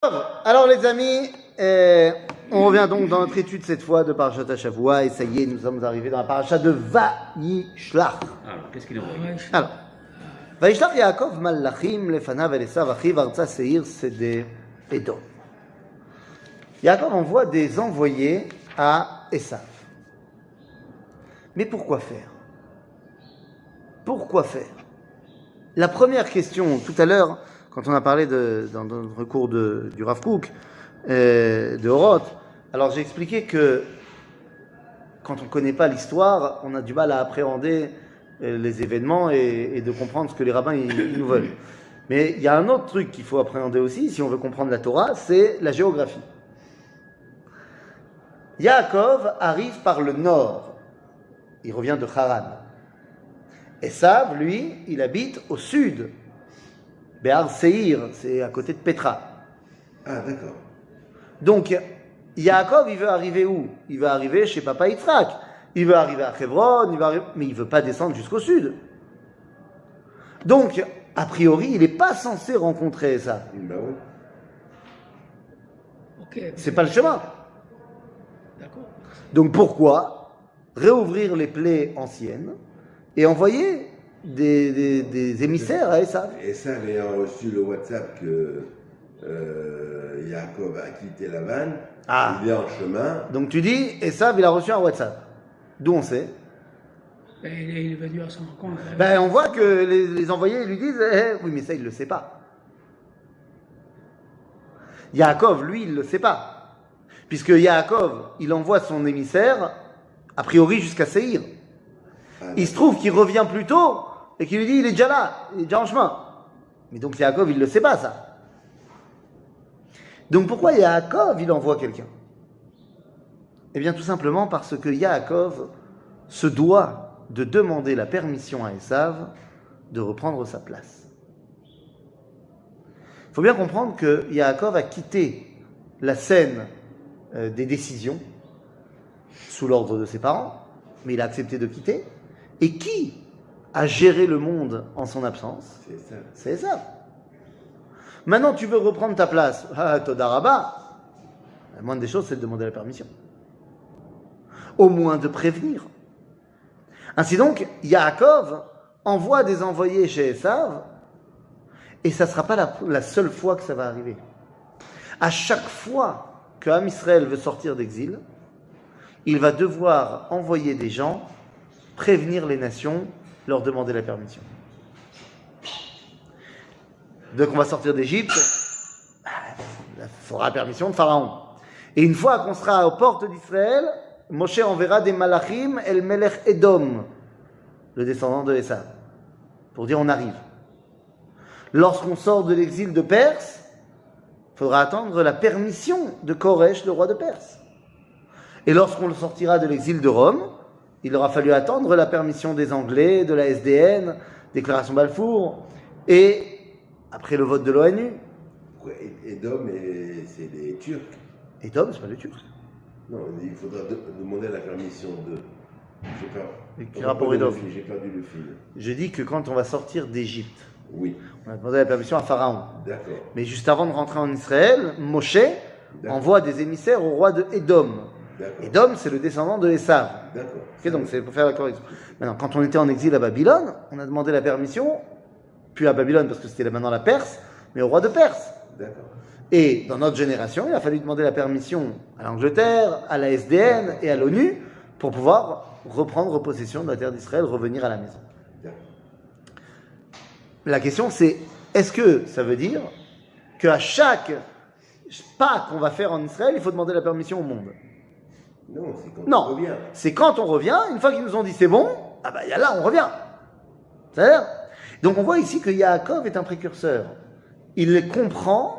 Alors les amis, on revient donc dans notre étude cette fois de Parashat Shavua et ça y est, nous sommes arrivés dans la Parashat de Vayishlach. Alors, qu'est-ce qu'il envoie? Alors, Vayishlach Yaakov Malachim lefanav el Esav achiv arza seir sede Edom. Yaakov envoie des envoyés à Esav. Mais pourquoi faire? Pourquoi faire? La première question, tout à l'heure, quand on a parlé dans notre cours du Rav Kook, de Oroth, alors j'ai expliqué que quand on ne connaît pas l'histoire, on a du mal à appréhender les événements et de comprendre ce que les rabbins ils nous veulent. Mais il y a un autre truc qu'il faut appréhender aussi, si on veut comprendre la Torah, c'est la géographie. Yaakov arrive par le nord, il revient de Haran. Esav, lui, il habite au sud. Béar Seir, c'est à côté de Petra. Ah, d'accord. Donc, Yaakov, il veut arriver où? Il veut arriver chez Papa Yitzhak. Il veut arriver à Hebron, mais il ne veut pas descendre jusqu'au sud. Donc, a priori, il n'est pas censé rencontrer ça. Ben oui. Ok. C'est pas le chemin. D'accord. Donc, pourquoi réouvrir les plaies anciennes et envoyer des émissaires à Esav? Esav ayant reçu le WhatsApp que Yaakov a quitté la vanne, il est en chemin. Donc tu dis, Esav, il a reçu un WhatsApp. D'où on sait? Ben, il est venu à son rencontre. Ben, on voit que les envoyés lui disent, oui, mais ça, il ne le sait pas. Yaakov, lui, il ne le sait pas. Puisque Yaakov, il envoie son émissaire, a priori, jusqu'à Seir. Il se trouve qu'il revient plus tôt et qu'il lui dit, il est déjà là, il est déjà en chemin. Mais donc Yaakov, il ne le sait pas, ça. Donc pourquoi Yaakov, il envoie quelqu'un? Eh bien, tout simplement parce que Yaakov se doit de demander la permission à Esav de reprendre sa place. Il faut bien comprendre que Yaakov a quitté la scène des décisions sous l'ordre de ses parents, mais il a accepté de quitter. Et qui a géré le monde en son absence? C'est Esav. Maintenant, tu veux reprendre ta place. Ah, Todaraba. La moindre des choses, c'est de demander la permission. Au moins de prévenir. Ainsi donc, Yaakov envoie des envoyés chez Esav, et ça ne sera pas la seule fois que ça va arriver. À chaque fois que Am Israël veut sortir d'exil, il va devoir envoyer des gens, prévenir les nations, leur demander la permission. Dès qu'on va sortir d'Égypte, il faudra la permission de Pharaon. Et une fois qu'on sera aux portes d'Israël, Moshe enverra des malachim el melech Edom, le descendant de Esav, pour dire on arrive. Lorsqu'on sort de l'exil de Perse, il faudra attendre la permission de Koresh, le roi de Perse. Et lorsqu'on sortira de l'exil de Rome, il aura fallu attendre la permission des Anglais, de la SDN, déclaration Balfour, et après le vote de l'ONU. Edom, c'est des Turcs. Edom, c'est pas les Turcs. Non, il faudra demander la permission de. Quel rapport Edom? J'ai perdu le fil. Je dis que quand on va sortir d'Égypte, Oui. on a demandé la permission à Pharaon. D'accord. Mais juste avant de rentrer en Israël, Moshe envoie des émissaires au roi de Edom. Edom, c'est le descendant de Esav. D'accord. Okay, donc c'est pour faire la correction. Maintenant, quand on était en exil à Babylone, on a demandé la permission, puis à Babylone parce que c'était maintenant la Perse, mais au roi de Perse. D'accord. Et dans notre génération, il a fallu demander la permission à l'Angleterre, à la SDN et à l'ONU pour pouvoir reprendre possession de la terre d'Israël, revenir à la maison. D'accord. La question c'est, est-ce que ça veut dire qu'à chaque pas qu'on va faire en Israël, il faut demander la permission au monde? Non, c'est quand Non, on revient. c'est quand on revient, une fois qu'ils nous ont dit c'est bon, ah bah là on revient. C'est-à-dire, donc on voit ici que Yaakov est un précurseur. Il comprend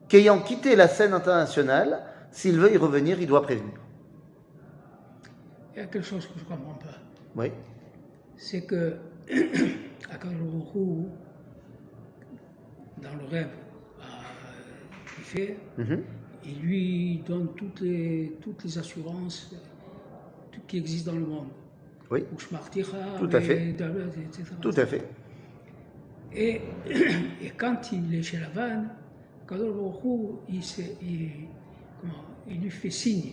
qu'ayant quitté la scène internationale, s'il veut y revenir, il doit prévenir. Il y a quelque chose que je ne comprends pas. Oui. C'est que Akadosh Baruch Hu, dans le rêve qu'il fait, il lui donne toutes les assurances tout qui existent dans le monde. Oui. Ushmarticha, Tout à fait. etc. Tout à fait. Et quand il est chez Lavan, Kadosh Baruch Hu, il lui fait signe.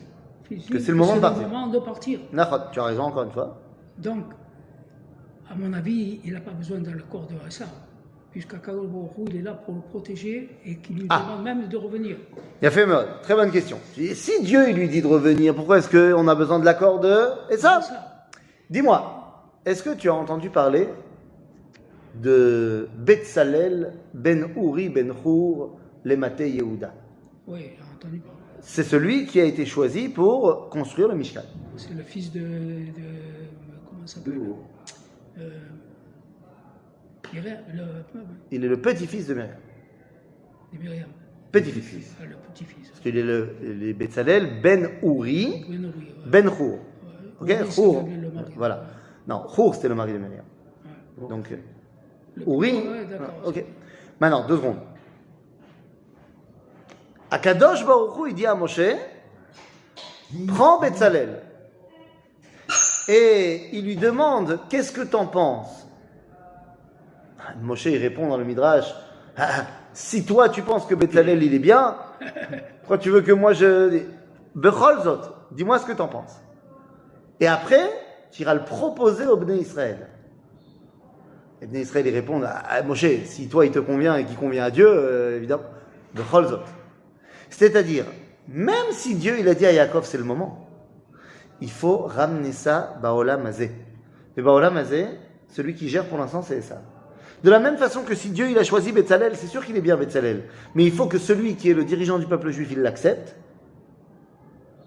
Que c'est le moment de partir. Le moment de partir. Nachot, tu as raison encore une fois. Donc, à mon avis, il n'a pas besoin de l'accord de Esav, puisqu'Akadosh Baruch Hu, il est là pour le protéger et qu'il lui demande même de revenir. Il a fait très bonne question. Si Dieu il lui dit de revenir, pourquoi est-ce qu'on a besoin de l'accord de Esav? Dis-moi, est-ce que tu as entendu parler de Betzalel ben Uri ben Hur Lemate Yehuda? Oui, j'ai entendu parler. C'est celui qui a été choisi pour construire le Mishkan. C'est le fils de comment ça s'appelle? Il est le petit-fils de Myriam. De Myriam. Petit-fils. Ah, le petit-fils. Parce qu'il est le Betzalel ben Uri Ben Uri, ben Hur. Ok, Uri, c'est Hur. le mari. Voilà. Non, Hur c'était le mari de Myriam. Ouais. Donc, Le- Uri. ouais, d'accord. Ok. Maintenant, 2 secondes. Akadosh Baruch Hu, il dit à Moshe, prends Betzalel. Et il lui demande, qu'est-ce que t'en penses? Moshe, il répond dans le Midrash, si toi tu penses que Betzalel il est bien, pourquoi tu veux que moi je... Bechol Zot, dis-moi ce que t'en penses. Et après, tu iras le proposer au Bnei Israël. Et Bnei Israël, ils répondent, Moshe, si toi il te convient et qu'il convient à Dieu, évidemment, Bechol Zot. C'est-à-dire, même si Dieu il a dit à Yaakov c'est le moment, il faut ramener ça Baolam Hazé. Et Baolam Hazé, celui qui gère pour l'instant c'est ça. De la même façon que si Dieu il a choisi Betzalel, c'est sûr qu'il est bien Betzalel, mais il faut que celui qui est le dirigeant du peuple juif il l'accepte.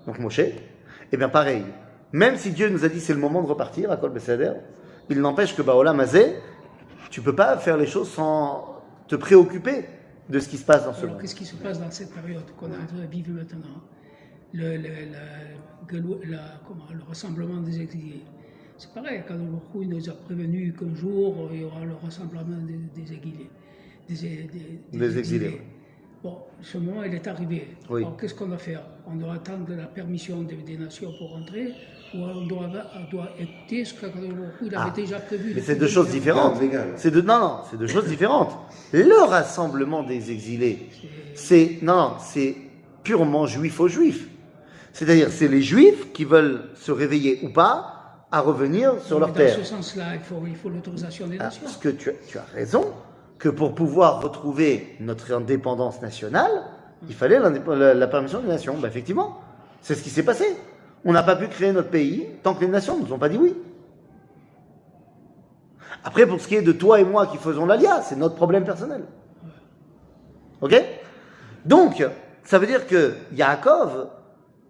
Donc Moshe, et bien pareil, même si Dieu nous a dit c'est le moment de repartir à Kol Beseder, il n'empêche que Baolam Hazé, tu peux pas faire les choses sans te préoccuper de ce qui se passe dans ce Alors, monde. qu'est-ce qui se passe dans cette période qu'on est en train de vivre maintenant? Le rassemblement des exilés. C'est pareil, quand le nous a prévenu qu'un jour, il y aura le rassemblement des exilés. Des exilés. Bon, ce moment, il est arrivé. Oui. Alors, qu'est-ce qu'on va faire? On doit attendre la permission des nations pour rentrer, ou on doit écouter ce qu'il avait déjà prévu. Mais c'est 2 choses différentes. Légal. C'est c'est 2 choses différentes. Le rassemblement des exilés, c'est purement juif aux juifs. C'est-à-dire, c'est les juifs qui veulent se réveiller ou pas à revenir sur leur terre. Dans ce sens-là, il faut l'autorisation des nations. Parce que tu as raison que pour pouvoir retrouver notre indépendance nationale, il fallait la permission des nations. Ben effectivement, c'est ce qui s'est passé. On n'a pas pu créer notre pays tant que les nations ne nous ont pas dit oui. Après, pour ce qui est de toi et moi qui faisons l'alia, c'est notre problème personnel. Ok? Donc, ça veut dire que Yaakov,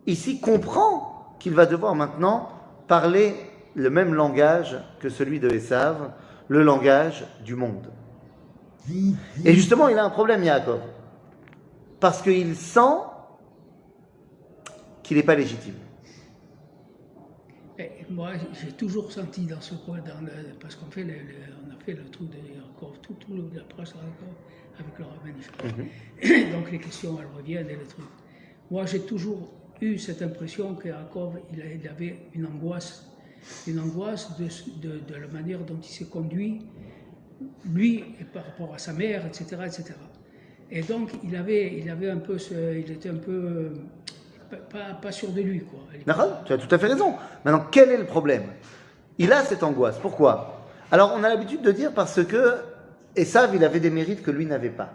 ici, comprend qu'il va devoir maintenant parler le même langage que celui de Esav, le langage du monde. Et justement, il a un problème, Yaakov, parce qu'il sent qu'il n'est pas légitime. Et moi, j'ai toujours senti dans ce point, parce qu'on fait on a fait le truc de Yaakov, tout la presse avec le rabbin. Donc les questions, elles reviennent et les trucs. Moi, j'ai toujours eu cette impression que Yaakov, il avait une angoisse de la manière dont il s'est conduit, lui, et par rapport à sa mère, etc., etc. Et donc, il avait un peu, il était un peu pas sûr de lui, quoi. D'accord ? Tu as tout à fait raison. Maintenant, quel est le problème ? Il a cette angoisse. Pourquoi ? Alors, on a l'habitude de dire parce que Esav, il avait des mérites que lui n'avait pas.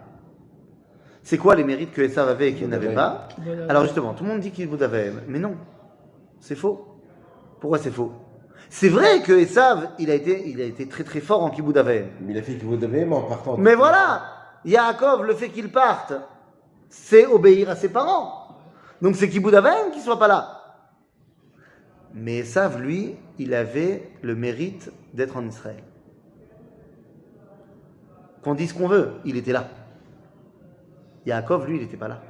C'est quoi les mérites que Esav avait et qu'il n'avait pas ? Alors justement, tout le monde dit qu'il vous avait, mais non, c'est faux. Pourquoi c'est faux ? C'est vrai que Esav, il a été très très fort en Kibbutz Avaim. Mais il a fait Kibbutz Avaim en partant. Mais voilà, Yaakov, le fait qu'il parte, c'est obéir à ses parents. Donc c'est Kibbutz Avaim qui ne soit pas là. Mais Esav, lui, il avait le mérite d'être en Israël. Qu'on dise ce qu'on veut, il était là. Yaakov, lui, il n'était pas là.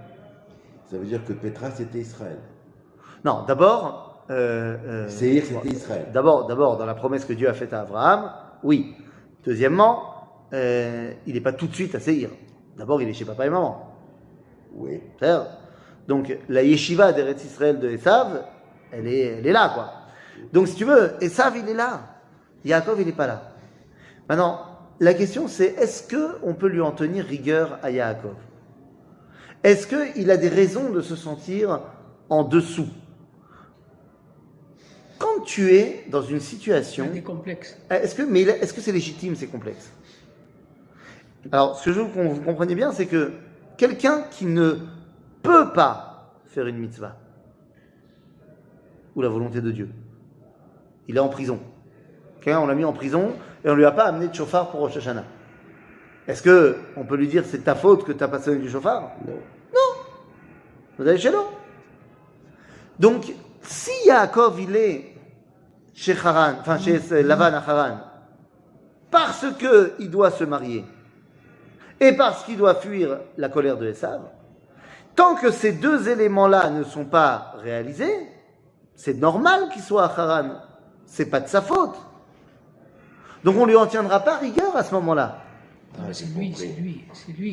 Ça veut dire que Pétra, c'était Israël. Non, d'abord... Séhir, c'était Israël. D'abord, dans la promesse que Dieu a faite à Abraham, oui. Deuxièmement, il n'est pas tout de suite à Séhir. D'abord, il est chez papa et maman. Oui. C'est-à-dire, donc, la yeshiva d'Eretz Israël de Esav, elle est là, quoi. Donc, si tu veux, Esav, il est là. Yaakov, il n'est pas là. Maintenant, la question, c'est est-ce qu'on peut lui en tenir rigueur à Yaakov ? est-ce qu'il a des raisons de se sentir en dessous? Quand tu es dans une situation... Il y a des complexes. Est-ce que c'est légitime, ces complexes? Alors, ce que je veux que vous compreniez bien, c'est que quelqu'un qui ne peut pas faire une mitzvah, ou la volonté de Dieu, il est en prison. Quelqu'un, on l'a mis en prison, et on ne lui a pas amené de chauffard pour Rosh Hashanah. Est-ce qu'on peut lui dire, c'est ta faute que tu n'as pas sonné du chauffard? Non. Vous allez chez l'eau. Donc, si Yaakov, il est chez Haran, enfin chez Lavan à Haran, parce qu'il doit se marier, et parce qu'il doit fuir la colère de Esav, tant que ces deux éléments-là ne sont pas réalisés, c'est normal qu'il soit à Haran. C'est pas de sa faute. Donc on lui en tiendra pas rigueur à ce moment-là. C'est lui.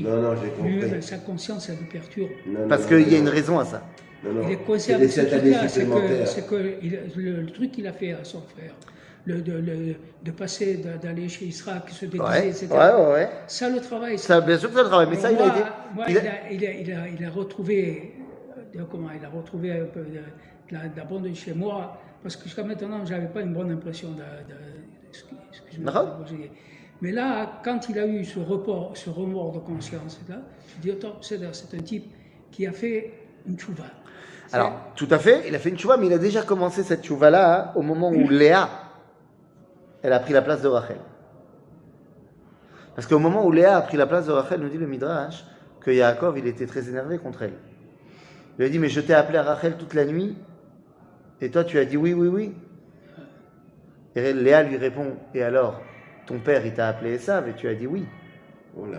Non, j'ai compris. Lui, sa conscience, ça le perturbe. Parce qu'il y a une raison à ça. Non. Il est conscient de ce truc-là, c'est que le truc qu'il a fait à son frère, de passer, d'aller chez Israël, qui se déguisait, etc. Ouais. Ça, le travail. Ça, bien sûr que ça le travail, mais ça, il a retrouvé, il a retrouvé un peu de la bonne chez moi, parce que jusqu'à maintenant, je n'avais pas une bonne impression excuse-moi. Mais là, quand il a eu ce remords de conscience, là, je dis, attends, c'est un type qui a fait une tchouva. Alors, tout à fait, il a fait une tchouva, mais il a déjà commencé cette tchouva-là au moment où Léa, elle a pris la place de Rachel. Parce qu'au moment où Léa a pris la place de Rachel, nous dit le Midrash, que Yaakov, il était très énervé contre elle. Il lui a dit, mais je t'ai appelé à Rachel toute la nuit, et toi tu as dit oui. Et Léa lui répond, et alors, ton père il t'a appelé Esav, et tu as dit oui. Oh là.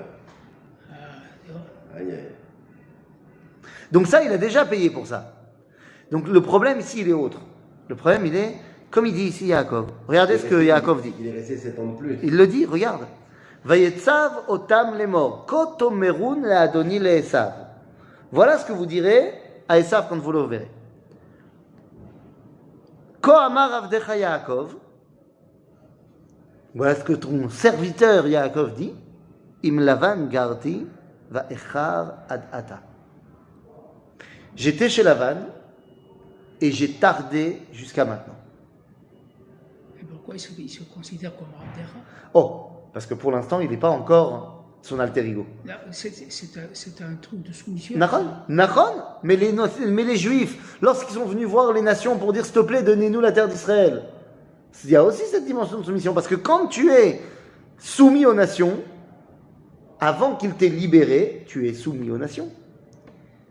Aïe. Donc ça, il a déjà payé pour ça. Donc le problème ici, il est autre. Le problème, il est, comme il dit ici Yaakov. Regardez ce que Yaakov dit. Il est resté 7 ans de plus. Il le dit, regarde. Vayetzav otam lemor, kotomerun le adoni le Esav. Voilà ce que vous direz à Esav quand vous le verrez. Ko amar avdecha Yaakov. Voilà ce que ton serviteur Yaakov dit. Im Lavan garti va echar ad ata. J'étais chez Lavan et j'ai tardé jusqu'à maintenant. Et pourquoi il se considère comme Abderra? Oh, parce que pour l'instant, il n'est pas encore son alter ego. C'est un truc de soumission. Nachon, mais les Juifs, lorsqu'ils sont venus voir les nations pour dire, s'il te plaît, donnez-nous la terre d'Israël, il y a aussi cette dimension de soumission. Parce que quand tu es soumis aux nations, avant qu'il t'ait libéré, tu es soumis aux nations.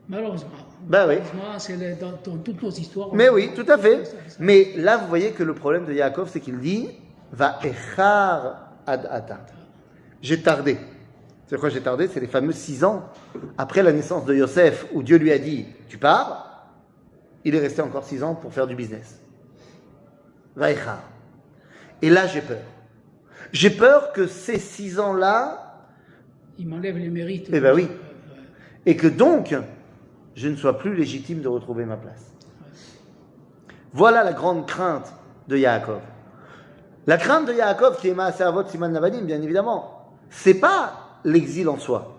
Malheureusement. Ben oui. C'est dans toutes nos histoires. Mais oui, tout à fait. Mais là, vous voyez que le problème de Yaakov, c'est qu'il dit va echar ad ata. J'ai tardé. C'est quoi j'ai tardé? C'est les fameux 6 ans après la naissance de Yosef, où Dieu lui a dit tu pars. Il est resté encore 6 ans pour faire du business. Va echar. Et là, j'ai peur. J'ai peur que ces 6 ans-là, il m'enlève les mérites. Eh ben oui. Et que donc, je ne sois plus légitime de retrouver ma place. Voilà la grande crainte de Yaakov. La crainte de Yaakov, qui est Maaseh Avot Siman Lavadim, bien évidemment, c'est pas l'exil en soi.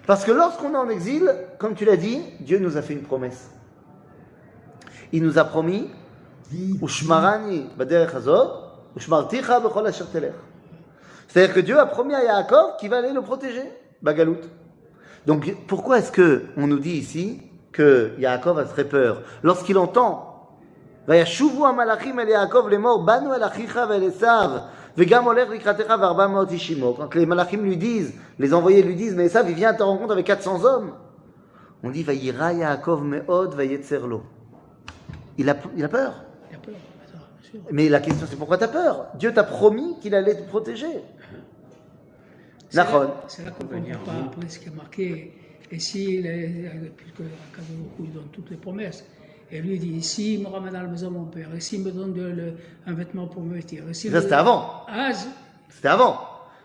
Parce que lorsqu'on est en exil, comme tu l'as dit, Dieu nous a fait une promesse. Il nous a promis Ushmarani baderech hazot, ushmarticha bechol asher telech. C'est-à-dire que Dieu a promis à Yaakov qu'il va aller le protéger, Bagalout. Donc pourquoi est-ce qu'on nous dit ici que Yaakov a très peur? Lorsqu'il entend Vayashuvu hamalachim el Yaakov lemor banu el achicha vel Esav vegam olech likratecha varba maot ishimo. Quand les malachim lui disent, les envoyés lui disent, mais Esav il vient à ta rencontre avec 400 hommes. On dit Vayira Yaakov meod vayetzer lo. Il a peur. Il a peur, bien sûr. Mais la question c'est pourquoi tu as peur? Dieu t'a promis qu'il allait te protéger. C'est là qu'on ne comprend pas après ce qui est marqué. Et si, puisque Akadosh donne toutes les promesses, et lui dit, s'il me ramène à la maison mon père, et s'il me donne un vêtement pour me vêtir, et ça c'était avant. C'était avant.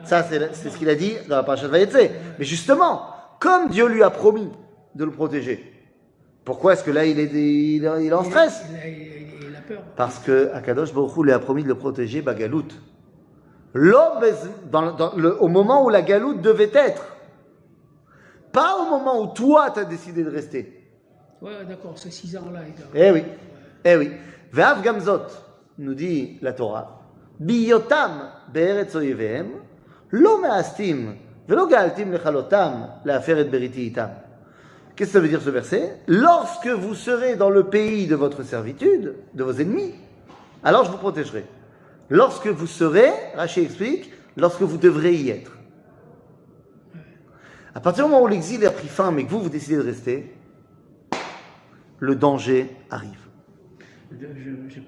Ça c'est ce qu'il a dit dans la parashat Vayetze. Mais justement, comme Dieu lui a promis de le protéger, pourquoi est-ce que là il est en stress? Il a peur. Parce que Akadosh Baruch Hu lui a promis de le protéger Bagalout. L'homme, au moment où la galoute devait être, Pas au moment où toi, tu as décidé de rester. Ouais, d'accord, ces 6 ans-là. Eh oui, eh oui. Ve'av gamzot, nous dit la Torah, biyotam be'eretz oyevehem, lo me'astim, ve'lo ga'altim lechalotam, la'aferet beriti itam. Qu'est-ce que ça veut dire ce verset? Lorsque vous serez dans le pays de votre servitude, de vos ennemis, alors je vous protégerai. Lorsque vous serez, Rashi explique, lorsque vous devrez y être. À partir du moment où l'exil a pris fin, mais que vous décidez de rester, le danger arrive. Je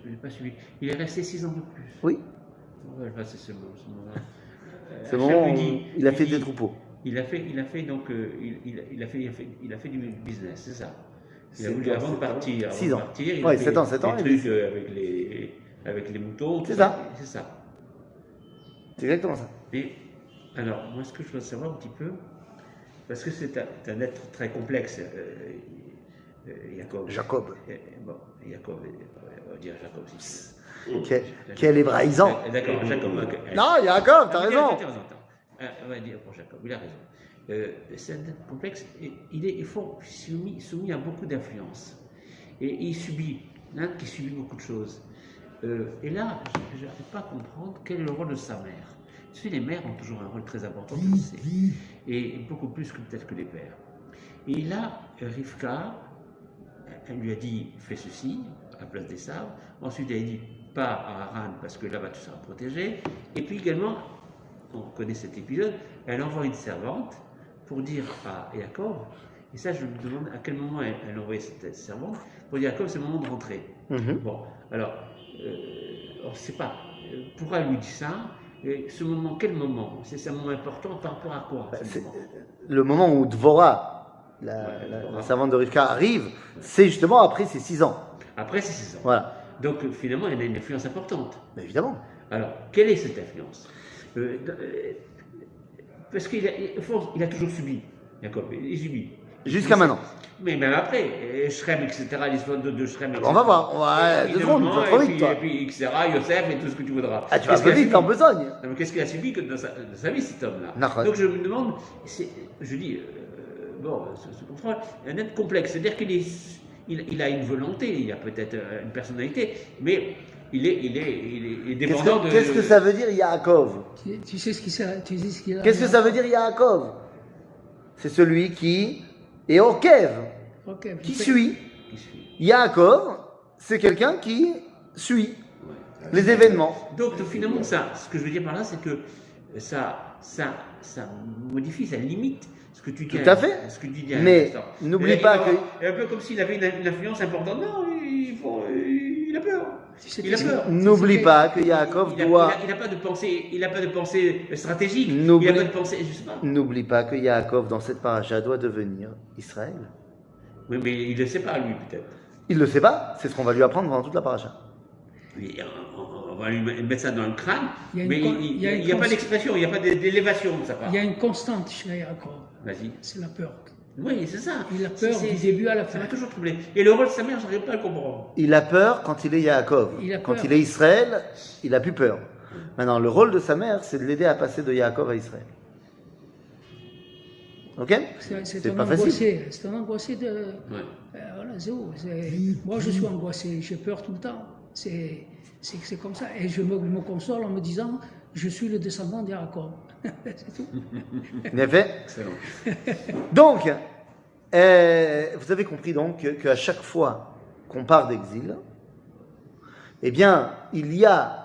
n'ai pas suivi. Il est resté 6 ans de plus. Oui, Ouais, enfin, c'est ce moment-là. c'est le Hachem moment lui où dit- il a lui fait dit- des troupeaux. Il a fait donc il a fait du business, c'est ça. Il a Sept voulu ans, avant de 7 ans. partir, 6 ans. il Ouais, a fait 7 ans, 7 ans, des il trucs avec les moutons. tout C'est ça. C'est ça. C'est exactement ça. Et alors, moi, ce que je veux savoir un petit peu, parce que c'est un être très complexe, Jacob. Jacob. Bon, Jacob, on va dire Jacob aussi. Quel hébraïsant. D'accord, Jacob. ok. Non, Jacob, t'as Ah, raison. On va dire pour Jacob, il a raison. C'est un être complexe, et il est soumis à beaucoup d'influences. Et il subit, qui subit beaucoup de choses. Et là, je n'arrive pas à comprendre quel est le rôle de sa mère. Tu sais, les mères ont toujours un rôle très important, je le sais, et beaucoup plus que peut-être que les pères. Et là, Rivka, elle lui a dit fais ceci à la place des sabres. Ensuite, elle a dit pars à Haran parce que là-bas tu seras protégé. Et puis également, on connaît cet épisode, elle envoie une servante pour dire à Yaakov, et ça je me demande à quel moment elle envoyait cette servante, pour dire à Yaakov c'est le moment de rentrer. Mhm. Bon, alors, on ne sait pas, pourquoi elle lui dit ça, et ce moment, quel moment? C'est un moment important par rapport à quoi ce C'est moment le moment où Dvorah, Dvorah. la servante de Rivka, arrive, c'est justement après ses 6 ans. Après c'est 6 ans. Voilà. Donc finalement, elle a une influence importante. Mais évidemment. Alors, quelle est cette influence? Parce qu'il a, au fond, il a toujours subi, Jacob, il subit. Jusqu'à maintenant. Mais même après, Shrem, etc., l'histoire de Shrem, etc. On va voir. On va, 2 secondes, tu vas trop vite, toi. Et puis, etc., Yosef et tout ce que tu voudras. Ah, tu vas Qu'est-ce pas qu'il a vite, t'as en subi? besogne. Non, mais qu'est-ce qu'il a subi que dans sa vie, cet homme-là? D'accord. Donc je me demande, je dis, bon, ce contrôle est un être complexe, c'est-à-dire qu'il a une volonté, il a peut-être une personnalité, mais il est dépendant de... Qu'est-ce que ça veut dire Yaakov? Tu sais ce qu'il a. Qu'est-ce que ça veut dire Yaakov? C'est celui qui est Okev, Ok, qui suit. qui suit. Yaakov, c'est quelqu'un qui suit les événements. Donc finalement, ça, ce que je veux dire par là, c'est que ça modifie, ça limite ce que tu dis. Tout à fait. Ce que tu dis à Mais l'instant. n'oublie Il pas va que- avoir- un peu comme s'il avait une influence importante. Non, il a peur. Tu sais Il a qu'est-ce peur. N'oublie pas que Yaakov doit. Il n'a pas de pensée stratégique. N'oublie- Il n'a pas de pensée, je sais pas. N'oublie pas que Yaakov, dans cette paracha, doit devenir Israël. Oui, mais il ne le sait pas, lui, peut-être. Il ne le sait pas, c'est ce qu'on va lui apprendre pendant toute la paracha. Mais on va lui mettre ça dans le crâne, Il y a une mais con- il il y a une n'y a pas cons- d'expression, il n'y a pas d'élévation de sa part. Il y a une constante chez Yaakov, Vas-y. c'est la peur. Oui, c'est ça. Il a peur du début à la fin. Ça m'a toujours troublé. Et le rôle de sa mère, je n'arrive pas à le comprendre. Il a peur quand il est Yaakov. Il a Quand peur. il est Israël, il a plus peur. Maintenant, le rôle de sa mère, c'est de l'aider à passer de Yaakov à Israël. Ok? C'est C'est un pas facile. angoissé. C'est un angoissé de. Ouais. Voilà, zéro. Moi, je suis angoissé. J'ai peur tout le temps. C'est comme ça. Et je me console en me disant, je suis le descendant d'Yaakov. C'est tout. Bien fait. Excellent. Donc, vous avez compris donc qu'à chaque fois qu'on part d'exil, eh bien, il y a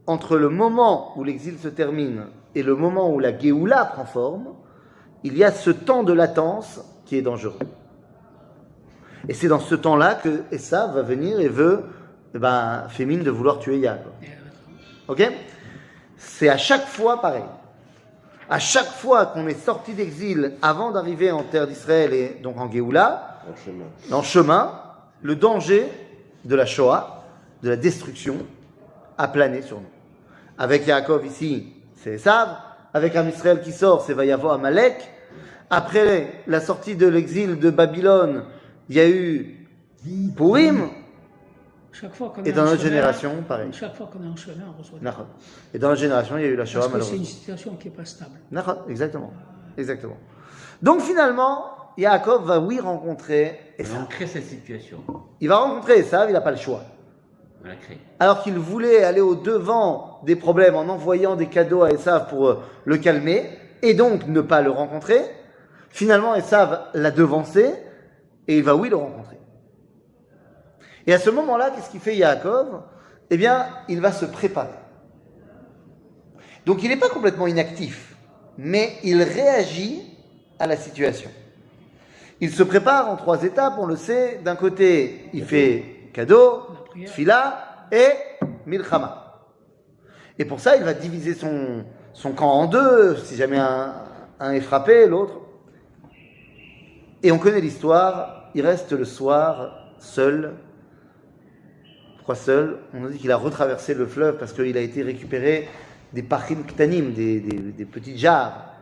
entre le moment où l'exil se termine et le moment où la Géoula prend forme, il y a ce temps de latence qui est dangereux. Et c'est dans ce temps-là que Esav va venir et fait mine de vouloir tuer Yaakov. Ok? C'est à chaque fois pareil. À chaque fois qu'on est sorti d'exil avant d'arriver en terre d'Israël et donc en Géoula, En chemin. en chemin, le danger de la Shoah, de la destruction, a plané sur nous. Avec Yaakov ici, c'est Esav. Avec un Israël qui sort, c'est Vayavo Amalek. Après la sortie de l'exil de Babylone, il y a eu Purim. Chaque fois qu'on Et est dans en notre chemin, génération, pareil. Chaque fois qu'on est en chemin, on reçoit des D'accord. Et dans la génération, il y a eu la Shoah, Parce que c'est malheureusement. une situation qui n'est pas stable. D'accord, exactement. Exactement. Donc finalement, Yaakov va oui rencontrer On Esav. crée cette situation. Il va rencontrer Esav, il n'a pas le choix. On la crée. Alors qu'il voulait aller au devant des problèmes en envoyant des cadeaux à Esav pour le calmer, et donc ne pas le rencontrer, finalement Esav l'a devancé, et il va oui le rencontrer. Et à ce moment-là, qu'est-ce qu'il fait Yaakov? Eh bien, il va se préparer. Donc il n'est pas complètement inactif, mais il réagit à la situation. Il se prépare en 3 étapes, on le sait. D'un côté, il fait cadeau, tfila et milchama. Et pour ça, il va diviser son camp en 2, si jamais un est frappé, l'autre. Et on connaît l'histoire, il reste le soir, seul. Pourquoi seul? On nous dit qu'il a retraversé le fleuve parce qu'il a été récupéré des pachim ktanim, des petites jarres.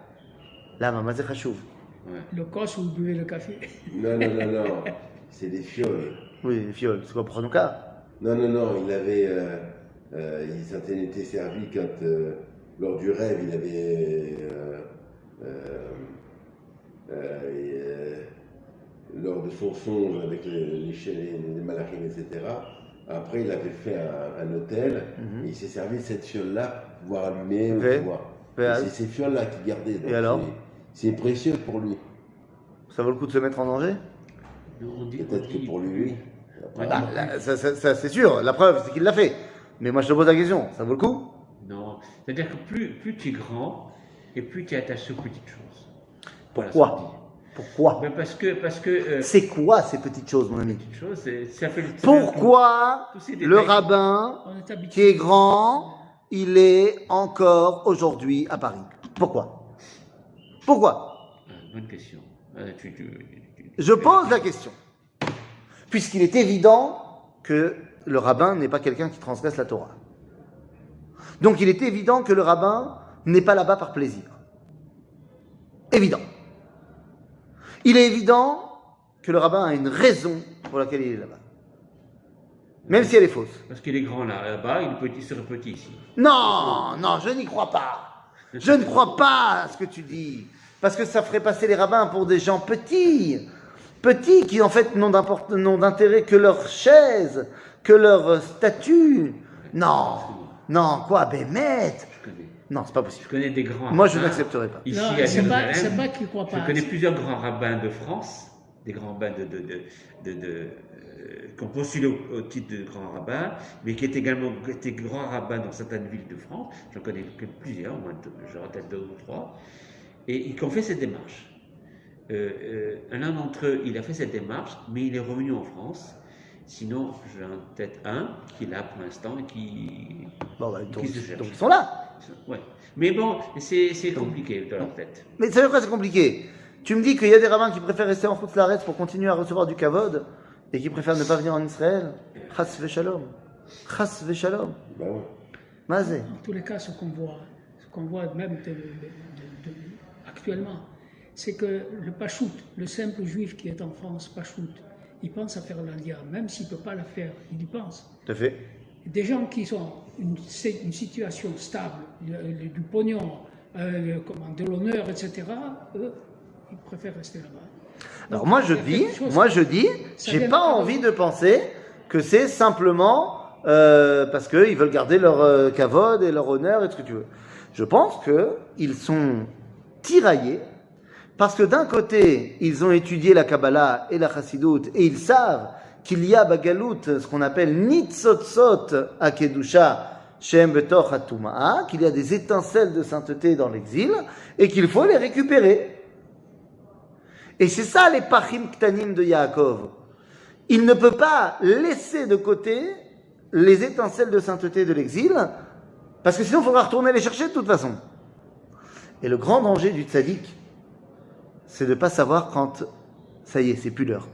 Là, mamazé chachouv. Ouais. Le coche où vous buvez le café. Non, non, non, non. C'est des fioles. Oui, les fioles, c'est quoi pour Hanouka? Non, non, non. Il s'en était servi quand, lors du rêve, il avait. Lors de son songe avec les malachim, etc. Après, il avait fait un hôtel et il s'est servi de cette fiole-là pour pouvoir allumer ou Ouais. pouvoir. Ouais. Et c'est ces fioles-là qu'il gardait. Donc Et alors c'est précieux pour lui. Ça vaut le coup de se mettre en danger? On dit- Peut-être on dit- que pour lui, oui. on dit- Bah, là, ça, c'est sûr, la preuve, c'est qu'il l'a fait. Mais moi, je te pose la question, ça vaut le coup? Non. C'est-à-dire que plus tu es grand, et plus tu es attaché aux petites choses. Voilà Pourquoi? ce qu'on dit. Pourquoi? Ben parce que C'est quoi ces petites choses, mon ami? petites choses, ça fait Pourquoi tous ces le détails- rabbin On est habitué. qui est grand, il est encore aujourd'hui à Paris? Pourquoi? Pourquoi? Bonne question. Je pose la question. Puisqu'il est évident que le rabbin n'est pas quelqu'un qui transgresse la Torah. Donc il est évident que le rabbin n'est pas là-bas par plaisir. Évident. Il est évident que le rabbin a une raison pour laquelle il est là-bas. Même si elle est fausse. Parce qu'il est grand là-bas, il serait petit ici. Non, non, je n'y crois pas. Je ne crois pas à ce que tu dis. Parce que ça ferait passer les rabbins pour des gens petits. Petits qui en fait n'ont d'intérêt que leur chaise, que leur statut. Non, non, quoi, Bémet? Je connais. Non, c'est pas possible. Je connais des grands Moi, je rabbins n'accepterai pas. Ici Non, à c'est pas Jérusalem. qu'il ne croit pas. Je connais plusieurs grands rabbins de France, des grands rabbins qui ont postulé au titre de grand rabbin, mais qui étaient également grands rabbins dans certaines villes de France. J'en connais plusieurs, au moins j'en tête 2 ou 3, et qui ont fait cette démarche. L'un d'entre eux, il a fait cette démarche, mais il est revenu en France. Sinon, j'ai en tête un qui est là pour l'instant et qui Bon, bah, donc, se cherche. donc ils sont là. Ouais. Mais bon, c'est compliqué dans leur tête. Mais ça veut dire quoi, c'est compliqué? Tu me dis qu'il y a des rabbins qui préfèrent rester en Chutz pour continuer à recevoir du kavod et qui préfèrent ne pas venir en Israël? Chas v'shalom. Chas v'shalom. Ben ouais. Mazé. En tous les cas, ce qu'on voit même actuellement, c'est que le pachout, le simple juif qui est en France, pachout, il pense à faire l'India, même s'il ne peut pas la faire, il y pense. Tout à fait. Des gens qui sont une situation stable, du pognon, de l'honneur, etc., eux, ils préfèrent rester là-bas. Alors Donc, moi je il y a quelque dis, ça j'ai vient pas de- envie de penser que c'est simplement parce qu'ils veulent garder leur kavod et leur honneur et tout ce que tu veux. Je pense qu'ils sont tiraillés parce que d'un côté, ils ont étudié la Kabbalah et la Chassidut et ils savent qu'il y a bagalout, ce qu'on appelle nitzotzot à Kedusha, Shem Betoch Hatuma'a, qu'il y a des étincelles de sainteté dans l'exil et qu'il faut les récupérer. Et c'est ça les pachim ktanim de Yaakov. Il ne peut pas laisser de côté les étincelles de sainteté de l'exil, parce que sinon il faudra retourner les chercher de toute façon. Et le grand danger du tzaddik, c'est de ne pas savoir quand, ça y est, c'est plus l'heure.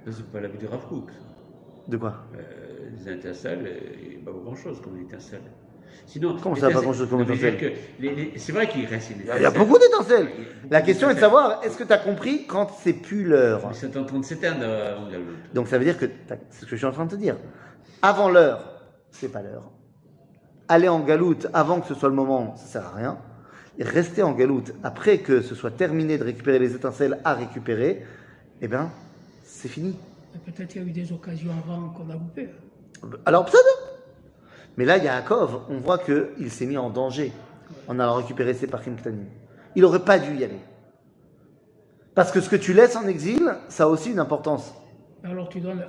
Ça, c'est pas la vie de Rav Kook. De quoi? Les étincelles, il n'y a pas grand-chose comme étincelles. Sinon, Comment ça, pas l'étincelle- grand-chose comme non, mais je veux étincelle? dire que c'est vrai qu'il reste une Il y a beaucoup d'étincelles. La question est de savoir, est-ce que tu as compris quand c'est plus l'heure? Mais c'est en train de s'éteindre. Donc ça veut dire que, c'est ce que je suis en train de te dire. Avant l'heure, c'est pas l'heure. Aller en galoute avant que ce soit le moment, ça sert à rien. rester en galoute après que ce soit terminé de récupérer les étincelles à récupérer, eh bien, c'est fini. Peut-être qu'il y a eu des occasions avant qu'on a loupé. Alors, peut-être. Mais là, Yaakov, on voit qu'il s'est mis en danger en allant récupérer ses parchim ktanim. Il n'aurait pas dû y aller. Parce que ce que tu laisses en exil, ça a aussi une importance. Alors tu donnes,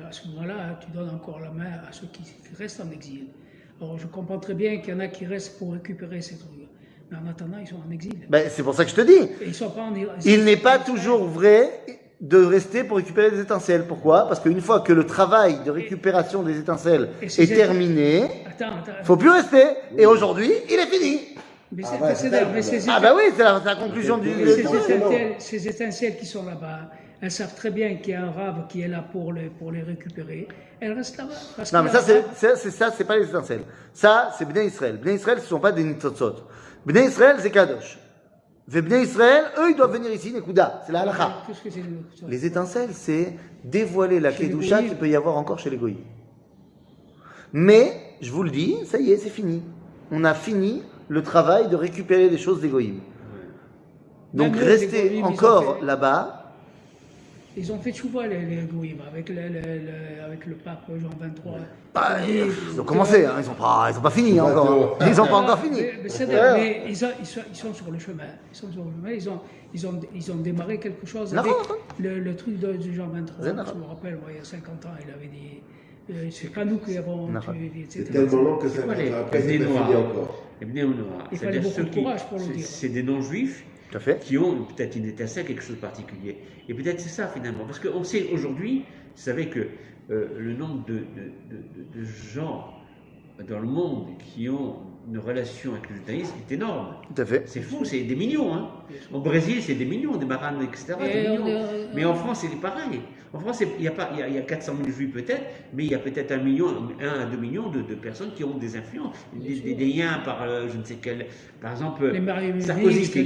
à ce moment-là, tu donnes encore la main à ceux qui restent en exil. Alors je comprends très bien qu'il y en a qui restent pour récupérer ces trucs. Mais en attendant, ils sont en exil. Ben, c'est pour ça que je te dis. Et ils sont pas en Il n'est pas toujours vrai de rester pour récupérer des étincelles. Pourquoi? Parce qu'une fois que le travail de récupération des étincelles est terminé, il ne faut plus rester. Et aujourd'hui, il est fini. Mais Ah c'est ouais, Ah bah oui, c'est la conclusion du... ces étincelles qui sont là-bas, elles savent très bien qu'il y a un rave qui est là pour les récupérer. Elles restent là-bas. Non, mais ça, c'est pas les étincelles. Ça, c'est Bnei Israël. Bnei Israël, ce ne sont pas des nitzotzot. Bnei Israël, c'est Kadosh. Et Bnei Israël, eux, ils doivent venir ici, Nekuda. C'est la halakha. Qu'est-ce que c'est Les étincelles, c'est dévoiler la Chez les Kedusha goïms. qu'il peut y avoir encore chez les goïs. Mais, je vous le dis, ça y est, c'est fini. On a fini le travail de récupérer des choses des goïms. Donc, Même eux, les rester goïms, ils encore ont fait- là-bas. Ils ont fait chouva les goïms avec le pape Jean 23. Bah, ils ont commencé, hein, ils ont pas fini hein, encore. Ils n'ont pas encore fini. Mais ils sont sur le chemin. Ils sont sur le chemin. Ils ont démarré quelque chose avec le truc de Jean 23. Je me rappelle, moi, il y a 50 ans, il avait dit c'est pas nous qui avons tué, C'est etc. tellement long que ça quoi, les après, c'est Bnei pas fini Noirs encore. Les Bnei Noirs, Il c'est-à-dire fallait beaucoup ceux de courage pour le c'est- dire. C'est des non-juifs Tout à fait. qui ont peut-être une étincelle, quelque chose de particulier. Et peut-être c'est ça finalement. Parce qu'on sait aujourd'hui, vous savez que le nombre de gens dans le monde qui ont une relation avec le judaïsme est énorme. Tout à fait. C'est fou, c'est des millions. Hein. Au Brésil, c'est des millions, des maranes, etc. Et des on millions. est- Mais en France, c'est pareil. En France, il y a 400 000 juifs peut-être, mais il y a peut-être 1 à 2 millions de personnes qui ont des influences, des liens par je ne sais quel. Par exemple, Les mariés Sarkozy, mixtes,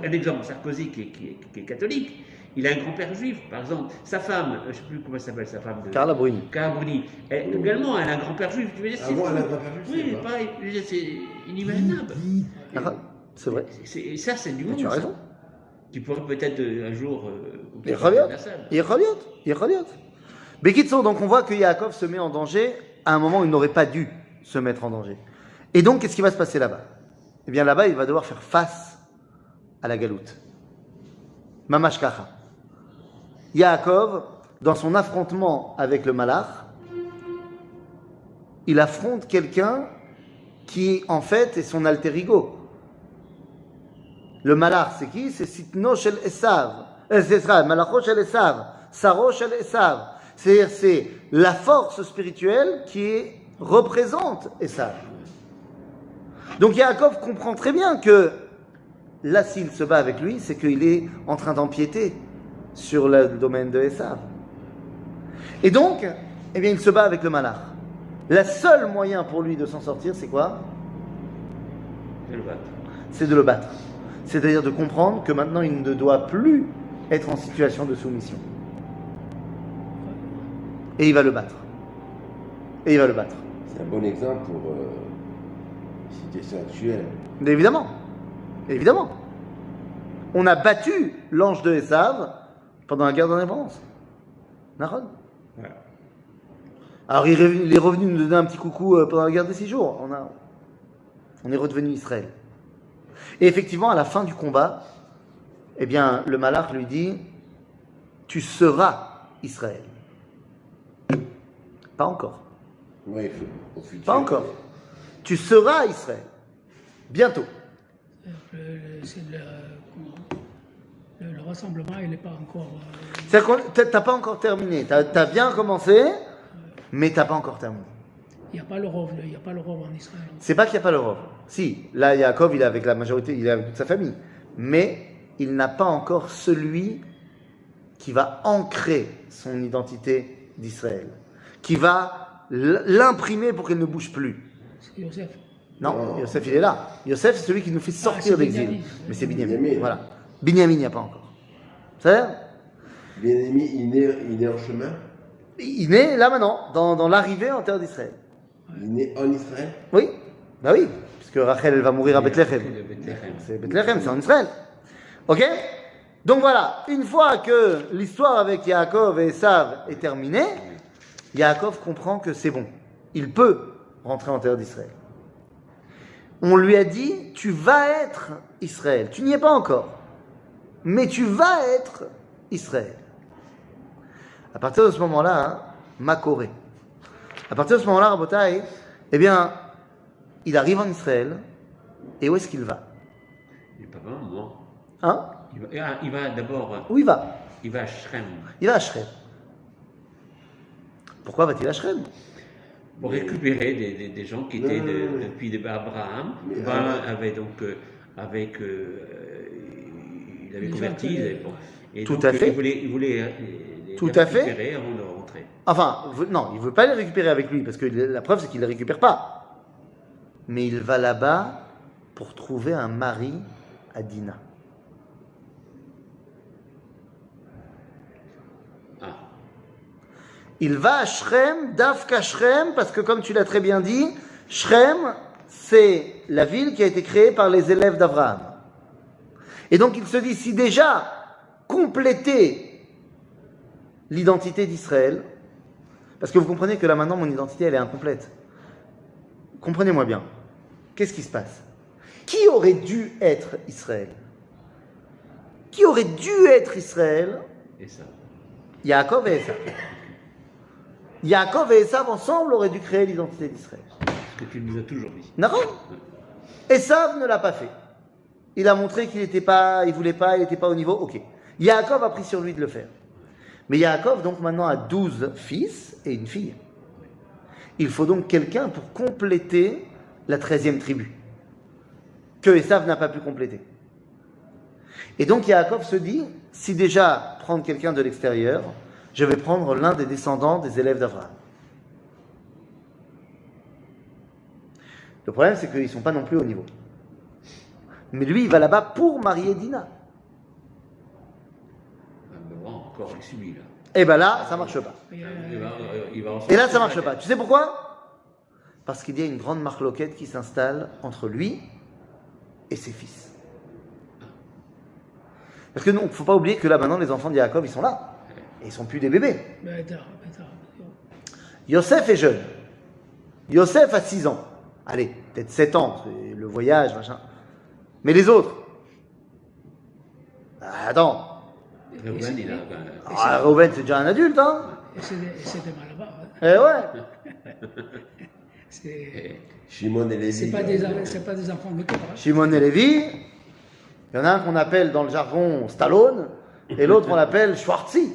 un exemple, Sarkozy qui est catholique, il a un grand-père juif, par exemple. Sa femme, je ne sais plus comment elle s'appelle, sa femme de. Carla Bruni. Carla Bruni. Également, elle a un grand-père juif. Tu veux dire, Ah bon, fou. elle a un grand-père juif, Oui, c'est pas. pareil. Je veux dire, c'est inimaginable. Ah, c'est vrai. Et ça, c'est du monde. Tu as ça. raison. Qui pourrait peut-être un jour. Il reviot. Bekitso, donc on voit que Yaakov se met en danger à un moment où il n'aurait pas dû se mettre en danger. Et donc, qu'est-ce qui va se passer là-bas? Eh bien, là-bas, il va devoir faire face à la galoute. Mamash kacha. Yaakov, dans son affrontement avec le malach, il affronte quelqu'un qui, en fait, est son alter ego. Le malach, c'est qui? C'est Sitno shel Esav. C'est Malacho shel Esav. Saro shel Esav. C'est-à-dire, c'est la force spirituelle qui représente Esav. Donc Yaakov comprend très bien que là, s'il se bat avec lui, c'est qu'il est en train d'empiéter sur le domaine de Esav. Et donc, eh bien, il se bat avec le malach. Le seul moyen pour lui de s'en sortir, c'est quoi? Je le battre. C'est de le battre. C'est-à-dire de comprendre que maintenant il ne doit plus être en situation de soumission. Et il va le battre. Et il va le battre. C'est un bon exemple pour situation actuelle. Mais évidemment. Évidemment. On a battu l'ange de Esav pendant la guerre d'indépendance. Nahon. Ouais. Alors il est revenu nous donner un petit coucou pendant la guerre des 6 jours. On est redevenu Israël. Et effectivement, à la fin du combat, eh bien, le malach lui dit « Tu seras Israël. » Pas encore. Oui, au futur. Pas encore. Tu seras Israël. Bientôt. Le rassemblement, il n'est pas encore. C'est-à-dire que t'as pas encore terminé. T'as bien commencé, mais t'as pas encore terminé. Il n'y a pas le rov, en Israël. C'est pas qu'il n'y a pas le rov. Si, là, Yaakov, il est avec la majorité, il est avec toute sa famille. Mais il n'a pas encore celui qui va ancrer son identité d'Israël, qui va l'imprimer pour qu'elle ne bouge plus. C'est Yosef. Non, Yosef, il est là. Yosef, c'est celui qui nous fait sortir c'est d'exil. Binyamin. Mais c'est Binyamin. Binyamin. Voilà. Binyamin, il n'y a pas encore. C'est-à-dire, Bien-aimé, il est en chemin. il est là maintenant, dans l'arrivée en terre d'Israël. Il est en Israël. Oui, bah oui, Puisque Rachel, elle va mourir à Bethléem. C'est Bethléem, c'est en Israël. Ok? Donc voilà, une fois que l'histoire avec Yaakov et Esav est terminée, Yaakov comprend que c'est bon. Il peut rentrer en terre d'Israël. On lui a dit, tu vas être Israël. Tu n'y es pas encore, mais tu vas être Israël. À partir de ce moment-là, hein, Makoré. À partir de ce moment-là, Rabotai, eh bien, il arrive en Israël, et où est-ce qu'il va? Il n'est pas vraiment moi. Hein? Il va d'abord. Où il va? Il va à Shrem. Il va à Shrem. Pourquoi va-t-il à Shrem? Pour récupérer des gens qui étaient depuis Abraham. Abraham avait donc. Il avait converti. Et tout donc, à fait. Il voulait tout les à fait. récupérer avant de rentrer. Enfin, non, il ne veut pas les récupérer avec lui, parce que la preuve, c'est qu'il ne les récupère pas. Mais il va là-bas pour trouver un mari à Dina. Il va à Shrem, Dafka Shrem, parce que comme tu l'as très bien dit, Shrem, c'est la ville qui a été créée par les élèves d'Abraham. Et donc il se dit, si déjà compléter l'identité d'Israël, parce que vous comprenez que là maintenant mon identité elle est incomplète. Comprenez-moi bien, qu'est-ce qui se passe? Qui aurait dû être Israël? Qui aurait dû être Israël? Et ça. Yaakov et Esav. Yaakov et Esav ensemble auraient dû créer l'identité d'Israël. Ce que tu nous as toujours dit. Non. Esav ne l'a pas fait. Il a montré qu'il n'était pas, il voulait pas, il n'était pas au niveau. Ok. Yaakov a pris sur lui de le faire. Mais Yaakov donc maintenant a 12 fils et une fille. Il faut donc quelqu'un pour compléter la 13e tribu que Esav n'a pas pu compléter. Et donc Yaakov se dit, si déjà prendre quelqu'un de l'extérieur, je vais prendre l'un des descendants des élèves d'Abraham. Le problème, c'est qu'ils ne sont pas non plus au niveau. Mais lui, il va là-bas pour marier Dina. Encore il subit là. Et bien là, ça ne marche pas. Et là, ça ne marche pas. Tu sais pourquoi? Parce qu'il y a une grande marloquette qui s'installe entre lui et ses fils. Parce que non, il ne faut pas oublier que là, maintenant, les enfants de Yaakov, ils sont là. Et ils ne sont plus des bébés. Yosef est jeune. Yosef a 6 ans. Allez, peut-être 7 ans, c'est le voyage, machin. Mais les autres? Attends. Reuven, c'est déjà un adulte, hein? Et c'est des malabars. Eh ouais. Shimon et Lévi. C'est pas des enfants de cœur. Shimon et Lévi, il y en a un qu'on appelle dans le jargon Stallone, et l'autre on l'appelle Schwartzy.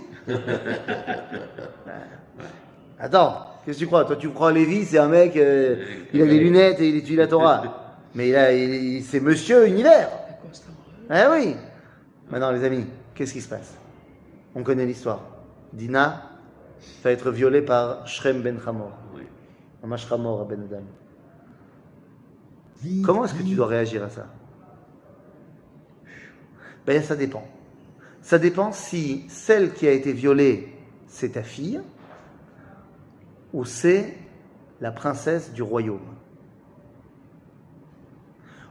Attends, qu'est-ce que tu crois? Toi tu crois Lévi, c'est un mec, il a des lunettes et il étudie la Torah. Mais c'est Monsieur Univers. Eh oui. Maintenant les amis, qu'est-ce qui se passe? On connaît l'histoire. Dina va être violée par Shrem ben Hamor. Amash Hamor ben Adam. Comment est-ce que tu dois réagir à ça? Ben ça dépend. Ça dépend si celle qui a été violée, c'est ta fille, ou c'est la princesse du royaume.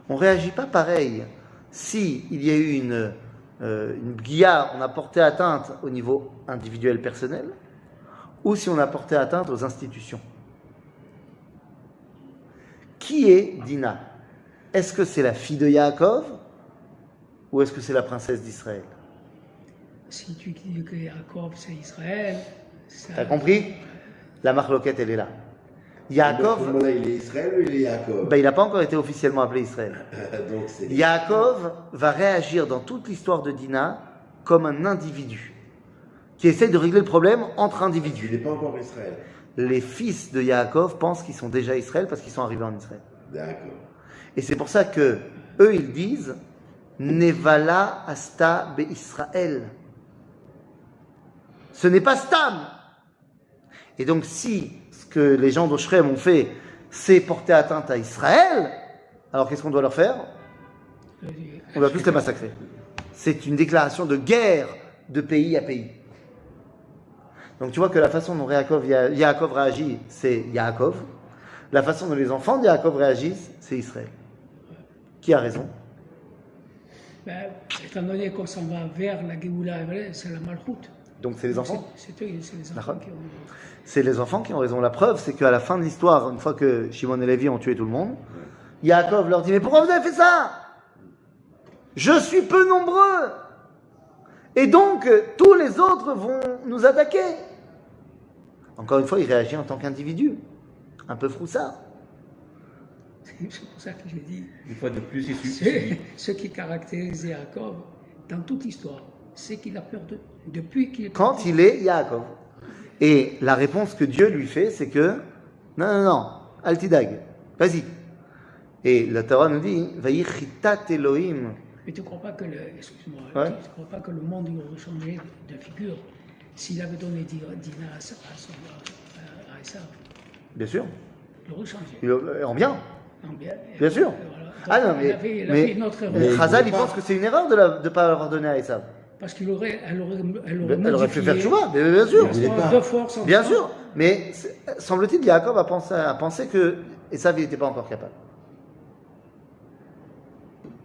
On ne réagit pas pareil si il y a eu une bguia, on a porté atteinte au niveau individuel personnel, ou si on a porté atteinte aux institutions. Qui est Dina? Est-ce que c'est la fille de Yaakov ou est-ce que c'est la princesse d'Israël? Si tu dis que Yaakov c'est Israël, t'as compris? La marloquette elle est là. Yaakov, il est Israël ou il est Yaakov? Ben, il n'a pas encore été officiellement appelé Israël. Donc Yaakov va réagir dans toute l'histoire de Dina comme un individu qui essaie de régler le problème entre individus. Il n'est pas encore Israël. Les fils de Yaakov pensent qu'ils sont déjà Israël parce qu'ils sont arrivés en Israël. D'accord. Et c'est pour ça que eux ils disent Nevala asta be Israël. Ce n'est pas Stam. Et donc si ce que les gens d'Oshrem ont fait, c'est porter atteinte à Israël, alors qu'est-ce qu'on doit leur faire? On doit tous les massacrer. C'est une déclaration de guerre de pays à pays. Donc tu vois que la façon dont Yaakov réagit, c'est Yaakov. La façon dont les enfants de Yaakov réagissent, c'est Israël. Qui a raison? Ben, étant donné qu'on s'en va vers la Géoula, c'est la malchoute. Donc c'est les enfants. C'est eux, c'est les enfants D'accord. qui ont... C'est les enfants qui ont raison. La preuve, c'est qu'à la fin de l'histoire, une fois que Shimon et Lévi ont tué tout le monde, Yaakov leur dit, mais pourquoi vous avez fait ça? Je suis peu nombreux. Et donc, tous les autres vont nous attaquer. Encore une fois, il réagit en tant qu'individu. Un peu froussard. C'est pour ça que je dis, Une fois de plus, il suffit. ce qui caractérise Yaakov dans toute l'histoire, c'est qu'il a peur depuis qu'il est Quand petit. il est Yaakov. Et la réponse que Dieu lui fait, c'est que, non, Altidag, vas-y. Et la Torah nous dit, Vayichitat Elohim. Mais tu ne crois pas que excuse-moi, Ouais. tu crois pas que le monde il aurait changé de figure s'il avait donné Dina à Esav? Bien sûr. Il aurait changé. En bien. Non, bien, Bien sûr. Voilà. Ah non, il a fait une autre erreur. mais Chazal, il pas. pense que c'est une erreur de ne pas l'avoir donné à Esav. Parce qu'elle aurait, elle aurait Elle aurait pu faire modifié Tchouva, mais bien sûr. Il est pas. deux forces. Bien sûr. Mais semble-t-il, Yaakov a pensé que Esav n'était pas encore capable.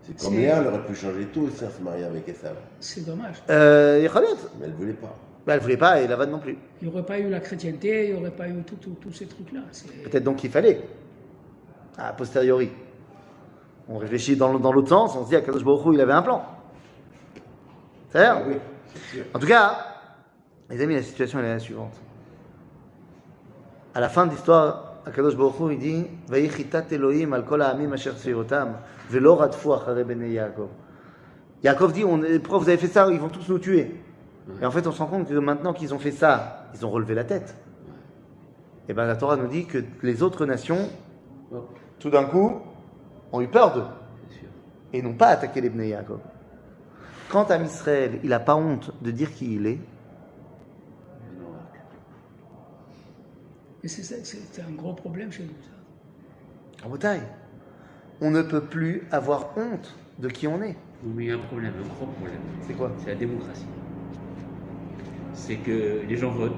C'est comme Léa, elle aurait pu changer tout aussi en se mariant avec Esav. C'est dommage. Yecholot. Mais elle ne voulait pas. Elle ne voulait pas et Lavan non plus. Il n'y aurait pas eu la chrétienté, il n'y aurait pas eu tous ces trucs-là. Peut-être donc qu'il fallait. A posteriori. On réfléchit dans l'autre sens, on se dit à Kadosh Baruch Hu, il avait un plan. C'est Ah vrai. oui, c'est sûr. En tout cas, les amis, la situation elle est la suivante. À la fin de l'histoire, Akadosh Baruch Hu, il dit Vayichitat Elohim al kol ha'amim asher tzvirotam velo radfu acharei bnei Yaakov. Yaakov dit pourquoi vous avez fait ça? Ils vont tous nous tuer. Et en fait, on se rend compte que maintenant qu'ils ont fait ça, ils ont relevé la tête. Et bien la Torah nous dit que les autres nations, tout d'un coup, ont eu peur d'eux Bien sûr. et n'ont pas attaqué les Bnei Yaakov. Quant à Israël, il n'a pas honte de dire qui il est. Et c'est un gros problème chez nous, ça. En bataille. On ne peut plus avoir honte de qui on est. Mais il y a un problème, un gros problème. C'est quoi? C'est la démocratie. C'est que les gens votent,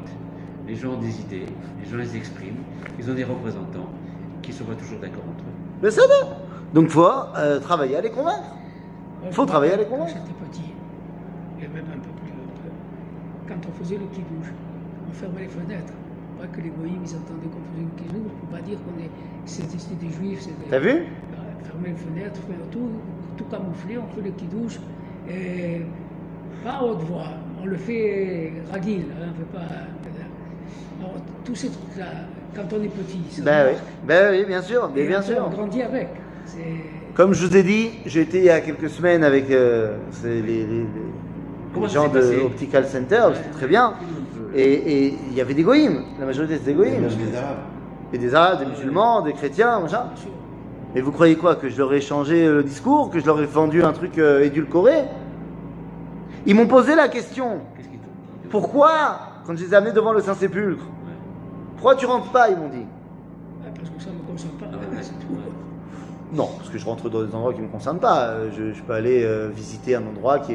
les gens ont des idées, les gens les expriment, ils ont des représentants qui ne sont pas toujours d'accord entre eux. Mais ça va. Donc il faut travailler à les convaincre. Ouais, Faut travailler à les Quand convaincre. j'étais petit, et même un peu plus, quand on faisait le kidouche, on fermait les fenêtres. Pas que les goïms, ils entendaient qu'on faisait le kidouche, pour pas dire c'était des juifs. T'as vu? Fermer les fenêtres, faire tout camouflé, on fait le kidouche, et pas à haute voix, on le fait ragil, hein, on fait pas... Alors, tous ces trucs-là, quand on est petit, ça Ben oui, bien sûr, mais et bien après, sûr. on grandit avec. C'est... Comme je vous ai dit, j'ai été il y a quelques semaines avec les Comment ça gens s'est passé? de Optical Center, c'était très bien. Et il y avait des goïms, la majorité c'était des Et goïms. même les Arabes. Et des arabes, des musulmans, des chrétiens, machin. Bien sûr. Mais vous croyez quoi? Que je leur ai changé le discours? Que je leur ai vendu un truc édulcoré? Ils m'ont posé la question. Qu'est-ce qu'ils t'ont dit? Pourquoi, quand je les ai amenés devant le Saint-Sépulcre, Ouais. pourquoi tu rentres pas? Ils m'ont dit. Parce que ça ne me concerne pas. Ah ouais, c'est ouais. tout. Non, parce que je rentre dans des endroits qui ne me concernent pas. Je peux aller visiter un endroit qui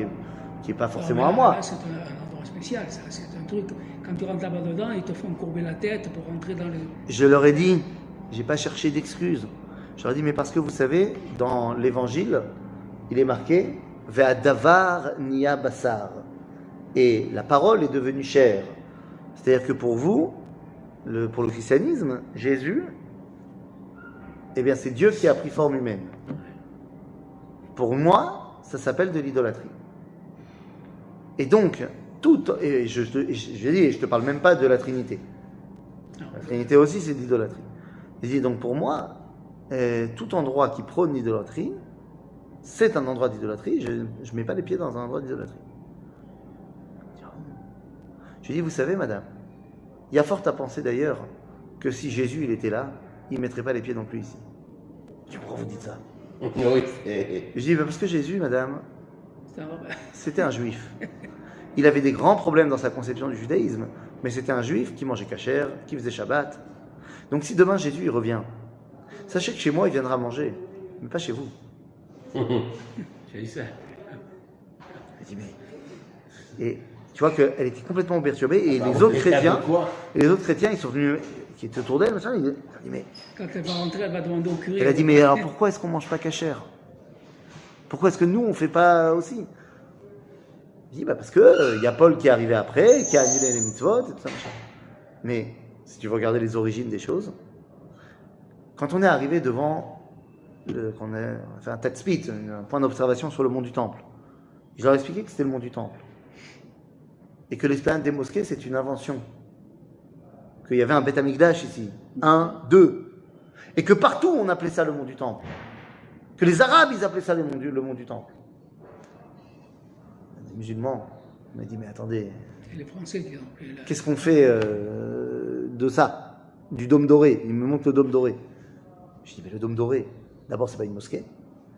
est pas forcément à moi. Là, c'est un endroit spécial, ça. C'est un truc, quand tu rentres là-bas dedans, ils te font courber la tête pour rentrer dans le... Je leur ai dit, j'ai pas cherché d'excuses. Je leur ai dit, mais parce que vous savez, dans l'évangile, il est marqué Ve'adavar niya basar. Et la parole est devenue chair. C'est-à-dire que pour vous, pour le christianisme, Jésus, eh bien c'est Dieu qui a pris forme humaine. Pour moi, ça s'appelle de l'idolâtrie. Et donc, et je te parle même pas de la Trinité. La Trinité aussi, c'est de l'idolâtrie. Je dis donc pour moi, tout endroit qui prône l'idolâtrie, c'est un endroit d'idolâtrie. Je ne mets pas les pieds dans un endroit d'idolâtrie. Je dis, vous savez, madame, il y a fort à penser d'ailleurs que si Jésus il était là, il ne mettrait pas les pieds non plus ici. Je dis, pourquoi vous dites ça? Oui, c'est... Je dis, parce que Jésus, madame, C'est un- c'était un juif. Il avait des grands problèmes dans sa conception du judaïsme, mais c'était un juif qui mangeait kasher, qui faisait Shabbat. Donc si demain Jésus il revient, sachez que chez moi il viendra manger, mais pas chez vous. J'ai dit ça. Je dis, mais... Et tu vois qu'elle était complètement perturbée, et Bah, les on autres fait chrétiens, quoi? ils sont venus, qui étaient autour d'elle, machin, ils ont dit, mais... Quand elle va rentrer, elle va demander au curé. Elle a dit, mais alors pourquoi est-ce qu'on mange pas kasher? Pourquoi est-ce que nous, on ne fait pas aussi? Il dit, parce que y a Paul qui est arrivé après, qui a annulé les mitzvot, et tout ça, machin. Mais, si tu veux regarder les origines des choses, quand on est arrivé devant, qu'on a fait un tatzpit, un point d'observation sur le mont du Temple, je leur ai expliqué que c'était le mont du Temple. Et que l'esplanade des mosquées, c'est une invention. Qu'il y avait un Beth Amikdash ici. 1, 2. Et que partout, on appelait ça le mont du Temple. Que les Arabes, ils appelaient ça le mont du Temple. Les musulmans, on m'a dit, mais attendez, C'est les Français qui ont appelé là. qu'est-ce qu'on fait de ça? Du dôme doré. Il me montre le dôme doré. Je dis, mais le dôme doré, d'abord, c'est pas une mosquée.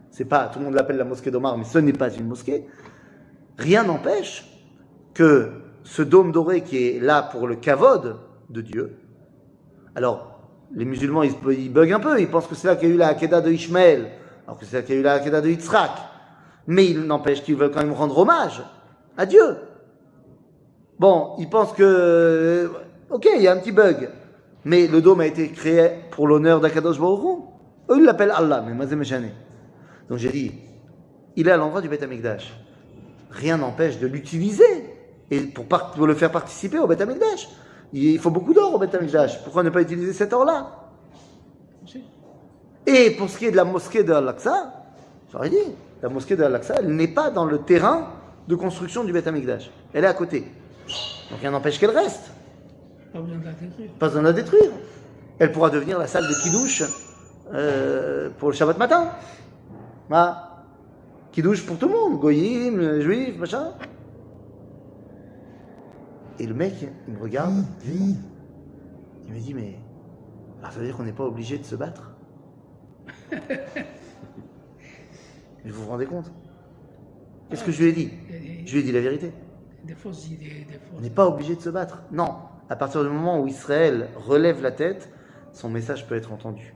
C'est pas, tout le monde l'appelle la mosquée d'Omar, mais ce n'est pas une mosquée. Rien n'empêche que ce dôme doré qui est là pour le kavod de Dieu. Alors, les musulmans, ils buguent un peu, ils pensent que c'est là qu'il y a eu la Hakeda de Ishmaël, alors que c'est là qu'il y a eu la Hakeda de Yitzhak. Mais il n'empêche qu'ils veulent quand même rendre hommage à Dieu. Bon, ils pensent que, ok, il y a un petit bug, mais le dôme a été créé pour l'honneur d'Akadosh Baruch Hu. Eux, ils l'appellent Allah, mais Mazé Meshane. Donc j'ai dit, il est à l'endroit du Beth Amikdash. Rien n'empêche de l'utiliser et pour le faire participer au Beth Amikdash. Il faut beaucoup d'or au Beth Amikdash. Pourquoi ne pas utiliser cet or-là? Et pour ce qui est de la mosquée de Al-Aqsa, j'aurais dit, la mosquée de Al-Aqsa, elle n'est pas dans le terrain de construction du Beth Amikdash. Elle est à côté. Donc rien n'empêche qu'elle reste. Pas besoin de la détruire. Pas besoin de la détruire. Elle pourra devenir la salle de Kiddush pour le Shabbat matin. Kiddush pour tout le monde, goyim, juifs, machin. Et le mec, il me regarde, il me dit, mais alors ça veut dire qu'on n'est pas obligé de se battre? Mais vous vous rendez compte? Qu'est-ce que je lui ai dit? Je lui ai dit la vérité. Des fausses idées, des fausses... On n'est pas obligé de se battre. Non, à partir du moment où Israël relève la tête, son message peut être entendu.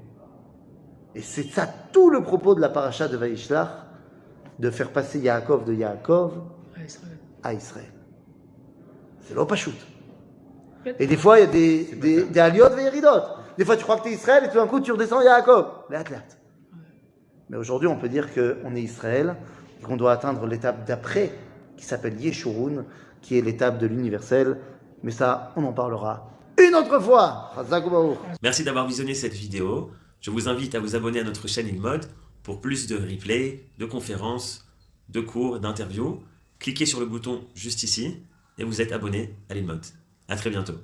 Et c'est ça tout le propos de la paracha de Vaishlach, de faire passer Yaakov de Yaakov à Israël. C'est l'opachut. Et des fois, il y a des aliot et yeridot. Des fois, tu crois que tu es Israël et tout d'un coup, tu redescends Yaakov. Mais aujourd'hui, on peut dire qu'on est Israël et qu'on doit atteindre l'étape d'après, qui s'appelle Yeshurun, qui est l'étape de l'universel. Mais ça, on en parlera une autre fois. Merci d'avoir visionné cette vidéo. Je vous invite à vous abonner à notre chaîne InMode pour plus de replays, de conférences, de cours, d'interviews. Cliquez sur le bouton juste ici et vous êtes abonné à l'InMode. À très bientôt.